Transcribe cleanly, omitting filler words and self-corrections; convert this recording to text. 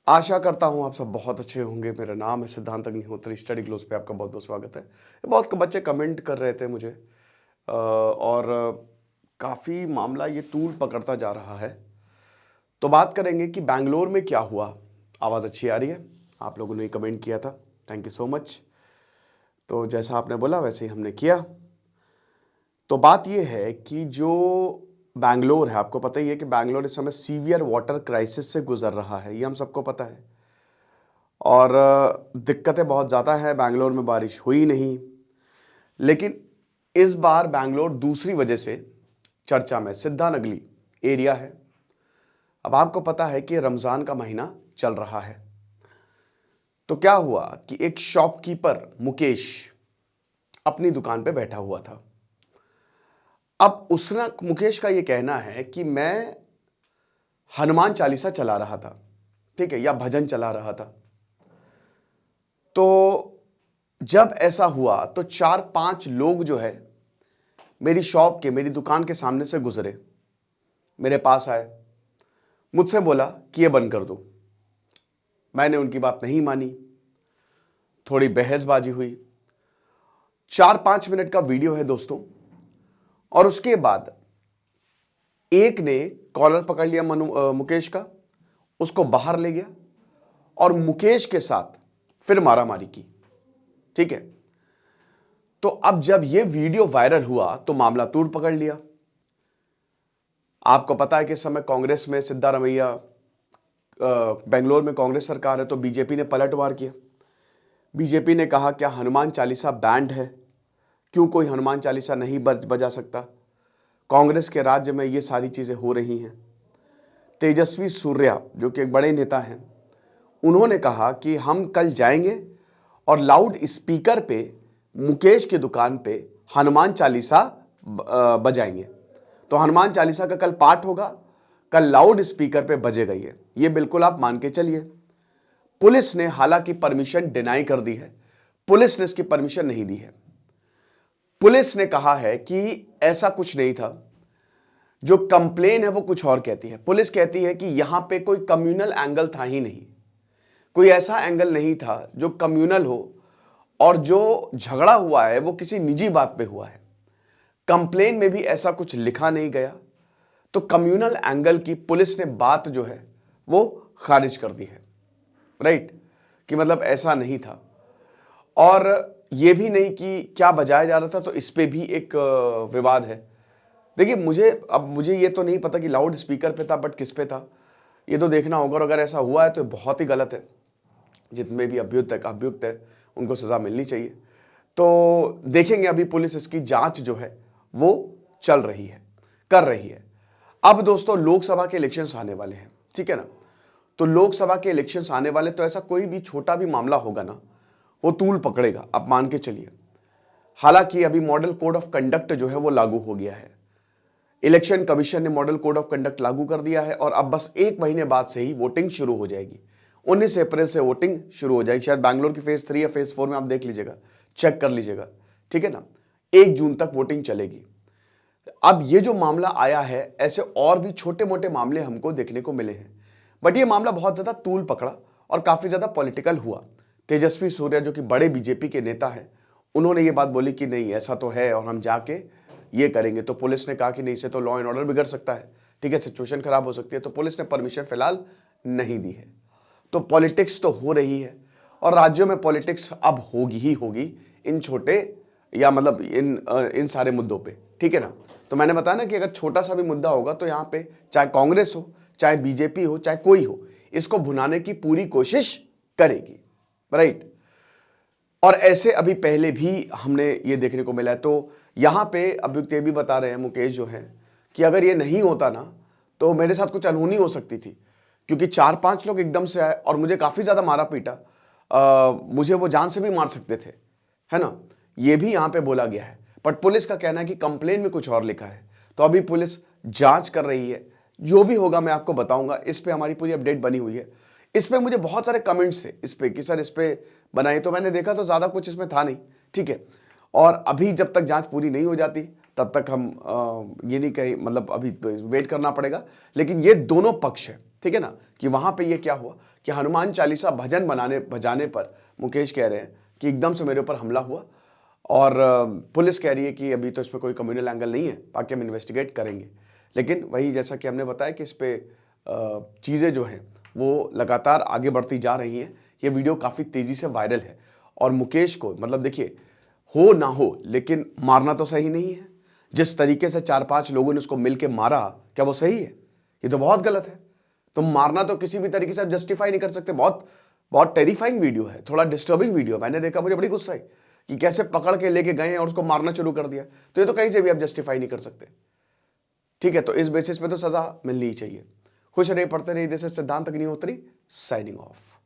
आशा करता हूँ आप सब बहुत अच्छे होंगे। मेरा नाम है सिद्धांत अग्निहोत्री। स्टडी ग्लोस पे आपका बहुत बहुत स्वागत है। बहुत बच्चे कमेंट कर रहे थे मुझे और काफ़ी मामला ये तूल पकड़ता जा रहा है। तो बात करेंगे कि बैंगलोर में क्या हुआ। आवाज़ अच्छी आ रही है? आप लोगों ने कमेंट किया था, थैंक यू सो मच। तो जैसा आपने बोला वैसे ही हमने किया। तो बात ये है कि जो बैंगलोर है, आपको पता ही है कि बैंगलोर इस समय सीवियर वाटर क्राइसिस से गुजर रहा है, ये हम सबको पता है। और दिक्कतें बहुत ज़्यादा है। बैंगलोर में बारिश हुई नहीं, लेकिन इस बार बैंगलोर दूसरी वजह से चर्चा में, सिद्धानगली एरिया है। अब आपको पता है कि रमज़ान का महीना चल रहा है। तो क्या हुआ कि एक शॉपकीपर मुकेश अपनी दुकान पे बैठा हुआ था। अब उसने, मुकेश का ये कहना है कि मैं हनुमान चालीसा चला रहा था, ठीक है, या भजन चला रहा था। तो जब ऐसा हुआ तो 4-5 लोग जो है मेरी शॉप के, मेरी दुकान के सामने से गुजरे, मेरे पास आए, मुझसे बोला कि ये बंद कर दो। मैंने उनकी बात नहीं मानी, थोड़ी बहसबाजी हुई। 4-5 मिनट का वीडियो है दोस्तों। और उसके बाद एक ने कॉलर पकड़ लिया मुकेश का, उसको बाहर ले गया और मुकेश के साथ फिर मारामारी की, ठीक है। तो अब जब यह वीडियो वायरल हुआ तो मामला तूल पकड़ लिया। आपको पता है कि इस समय कांग्रेस में सिद्धारमैया, बेंगलोर में कांग्रेस सरकार है, तो बीजेपी ने पलटवार किया। बीजेपी ने कहा क्या हनुमान चालीसा बैंड है, क्यों कोई हनुमान चालीसा नहीं बजा सकता। कांग्रेस के राज्य में ये सारी चीजें हो रही हैं। तेजस्वी सूर्या जो कि एक बड़े नेता हैं, उन्होंने कहा कि हम कल जाएंगे और लाउड स्पीकर पे मुकेश की दुकान पे हनुमान चालीसा बजाएंगे। तो हनुमान चालीसा का कल पाठ होगा, कल लाउड स्पीकर पे बजेगा। ये बिल्कुल आप मान के चलिए। पुलिस ने हालांकि परमिशन डिनाई कर दी है, पुलिस ने इसकी परमिशन नहीं दी है। पुलिस ने कहा है कि ऐसा कुछ नहीं था, जो कंप्लेन है वो कुछ और कहती है। पुलिस कहती है कि यहां पे कोई कम्युनल एंगल था ही नहीं, कोई ऐसा एंगल नहीं था जो कम्युनल हो, और जो झगड़ा हुआ है वो किसी निजी बात पे हुआ है। कंप्लेन में भी ऐसा कुछ लिखा नहीं गया। तो कम्युनल एंगल की पुलिस ने बात जो है वो खारिज कर दी है, राइट, कि मतलब ऐसा नहीं था। और यह भी नहीं कि क्या बजाया जा रहा था, तो इस पे भी एक विवाद है। देखिए, मुझे ये तो नहीं पता कि लाउड स्पीकर पे था, बट किस पे था ये तो देखना होगा। और अगर ऐसा हुआ है तो बहुत ही गलत है। जितने भी अभियुक्त है उनको सजा मिलनी चाहिए। तो देखेंगे, अभी पुलिस इसकी जांच जो है वो चल रही है, कर रही है। अब दोस्तों लोकसभा के इलेक्शंस आने वाले हैं, ठीक है ना। तो लोकसभा के इलेक्शंस आने वाले, तो ऐसा कोई भी छोटा भी मामला होगा ना, वो तूल पकड़ेगा, आप मान के चलिए। हालांकि अभी मॉडल कोड ऑफ कंडक्ट जो है वो लागू हो गया है। इलेक्शन कमीशन ने मॉडल कोड ऑफ कंडक्ट लागू कर दिया है और अब बस 1 महीने बाद से ही वोटिंग शुरू हो जाएगी। 19 अप्रैल से वोटिंग शुरू हो जाएगी। शायद बैंगलोर की फेज 3 या फेज 4 में आप देख लीजिएगा, चेक कर लीजिएगा, ठीक है ना। 1 जून तक वोटिंग चलेगी। अब ये जो मामला आया है, ऐसे और भी छोटे मोटे मामले हमको देखने को मिले हैं, बट ये मामला बहुत ज्यादा तूल पकड़ा और काफी ज्यादा पॉलिटिकल हुआ। तेजस्वी सूर्या जो कि बड़े बीजेपी के नेता हैं, उन्होंने ये बात बोली कि नहीं ऐसा तो है और हम जाके ये करेंगे। तो पुलिस ने कहा कि नहीं, इससे तो लॉ एंड ऑर्डर बिगड़ सकता है, ठीक है, सिचुएशन खराब हो सकती है। तो पुलिस ने परमिशन फिलहाल नहीं दी है। तो पॉलिटिक्स तो हो रही है, और राज्यों में पॉलिटिक्स अब होगी ही होगी, इन छोटे या मतलब इन सारे मुद्दों पे, ठीक है ना। तो मैंने बताया ना कि अगर छोटा सा भी मुद्दा होगा तो यहाँ पे चाहे कांग्रेस हो, चाहे बीजेपी हो, चाहे कोई हो, इसको भुनाने की पूरी कोशिश करेगी, राइट। और ऐसे अभी पहले भी हमने ये देखने को मिला है। तो यहां पे अभियुक्त ये भी बता रहे हैं, मुकेश जो है, कि अगर ये नहीं होता ना तो मेरे साथ कुछ अनहोनी हो सकती थी, क्योंकि 4-5 लोग एकदम से आए और मुझे काफी ज्यादा मारा पीटा। मुझे वो जान से भी मार सकते थे, है ना। ये भी यहां पे बोला गया है, बट पुलिस का कहना है कि कंप्लेन में कुछ और लिखा है। तो अभी पुलिस जांच कर रही है, जो भी होगा मैं आपको बताऊंगा। इस पे हमारी पूरी अपडेट बनी हुई है। इस पे मुझे बहुत सारे कमेंट्स थे इस पे कि सर इस पे बनाइए, तो मैंने देखा तो ज्यादा कुछ इसमें था नहीं, ठीक है। और अभी जब तक जांच पूरी नहीं हो जाती तब तक हम ये नहीं कहीं, मतलब अभी वेट करना पड़ेगा। लेकिन ये दोनों पक्ष है, ठीक है ना, कि वहां पे ये क्या हुआ कि हनुमान चालीसा भजन बजाने पर मुकेश कह रहे हैं कि एकदम से मेरे ऊपर हमला हुआ और पुलिस कह रही है कि अभी तो इस पर कोई कम्युनल एंगल नहीं है, बाकी हम इन्वेस्टिगेट करेंगे। लेकिन वही जैसा कि हमने बताया कि इस पे चीज़ें जो हैं वो लगातार आगे बढ़ती जा रही हैं। ये वीडियो काफ़ी तेज़ी से वायरल है और मुकेश को मतलब देखिए, हो ना हो लेकिन मारना तो सही नहीं है। जिस तरीके से 4-5 लोगों ने उसको मिलके मारा, क्या वो सही है? ये तो बहुत गलत है। तुम मारना तो किसी भी तरीके से आप जस्टिफाई नहीं कर सकते। बहुत बहुत टेरिफाइंग वीडियो है, थोड़ा डिस्टर्बिंग वीडियो। मैंने देखा, मुझे बड़ी गुस्सा आई कि कैसे पकड़ के लेके गए और उसको मारना शुरू कर दिया। तो ये तो कहीं से भी आप जस्टिफाई नहीं कर सकते। ठीक है, तो इस बेसिस पे तो सजा मिलनी ही चाहिए। खुश रहिए, पढ़ते रहिए। दिस इज सिद्धांत अग्निहोत्री, साइनिंग ऑफ।